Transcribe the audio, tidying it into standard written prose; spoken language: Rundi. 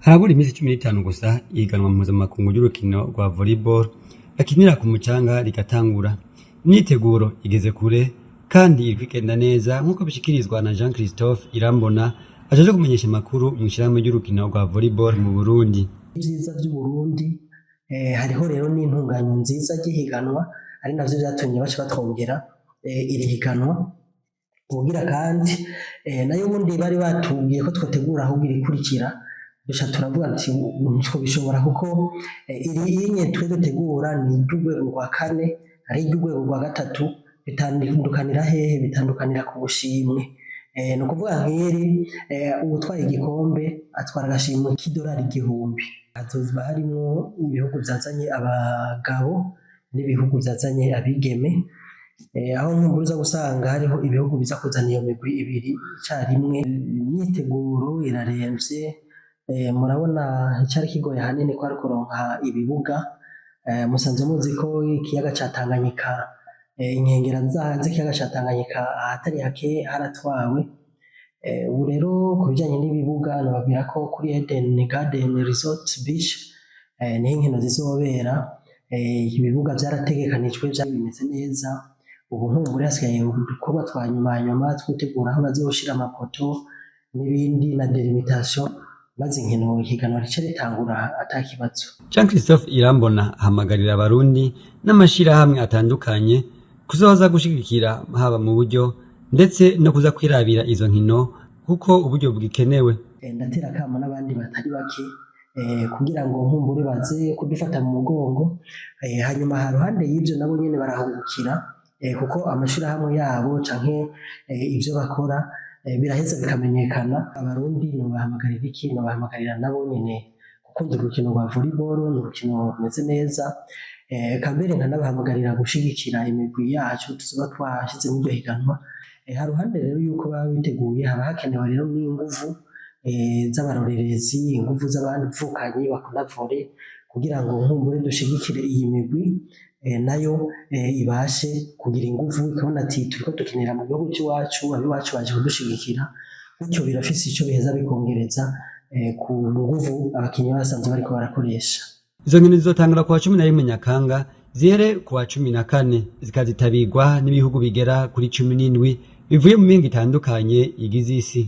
Harabura imisi 15 gusa ihiganwa mpuzamakungu ry'urukino rwa volleyball bakinira ku mucanga rigatangura. Imyiteguro igeze kure kandi iri kwigenda neza nkuko bishikirizwa na Jean Christophe Irambona ajaje kumenyesha makuru mu ishirahamwe ry'urukino rwa volleyball mu Burundi. Ivyiza vy'u Burundi hariho rero n'intunganyo nziza ry'ihiganwa ari navyo vyatumye baca batwongera iri higanwa kugira kandi nayo ubundi bari batubwiye ko twotegura aho irikurikira bisha turavuga ati nitwo bishobora kuko iri nye twe dutegura ni ry'urwego rwa kane ari ry'urwego rwa gatatu bitandukanira hehe bitandukanira ku bushimwe no kuvuga nk'iri ubutwaye igikombe atwara agashimwe k'idolari 1000 hazoba harimo ibihugu byazanye abagabo n'ibihugu byazanye abigeme aho nkumbuza gusanga hariho ibihugu biza kuzana iyo migwi ibiri cyarimwe. Imyiteguro iraremvye murabona cyari kigoye hanini ko ari kuronka ibibuga musanze muzi ko ikiyaga ca Tanganyika inkengera z'ikiyaga ca Tanganyika ahatari hake haratwawe ubu rero kubijanye n'ibibuga nababwira ko kuri Eden Garden Resort Beach niho inkino zizobera ibibuga byarategekanijwe bimeze neza ubu nkumbure hasigaye udukorwa twa nyuma twitegura aho bazoshira amapoto n'ibindi na delimitation maze inkino higanwa rice ritangura atakibazo. Jean Christophe Irambona ahamagarira abarundi n'amashirahamwe atandukanye kuzoza gushigikira haba mu buryo ndetse no kuza kwirabira izo nkino kuko uburyo bwikenewe. Ndatera kamo n'abandi batari bake kugira ngo nkumbure baze kudufata mu mugongo hanyuma haruhande y'ivyo nabo nyene barahungukira kuko amashirahamwe yabo canke ivyo bakora biraheza bikamenyekana. Abarundi no bahamagarira iki no bahamagarira nabo nyene gukunda urukino rwa volleyball n'urukino rumeze neza kambere nkanabahamagarira gushigikira imigwi yacu tuzoba twashize mu higanwa. Haruhande rero yuko baba biteguye haba hakenewe rero n'inguvu z'abarorerezi inguvu z'abandi mvukanyi bakunda volley kugira ngo nkumbure dushigikire iyi migwi nayo ibashe kugira inguvu ikabona ati turiko dukinira mu gihugu cy'iwacu abiwacu baje kudushigikira bityo birafise ico biheza bikongereza ku nguvu abakinyi basanzwe bariko barakoresha. Izo nkino zizotangura kuwa 11 Nyakanga zihere kuwa 14 zikazitabirwa n'ibihugu bigera kuri 17 bivuye mu mingi itandukanye igize isi.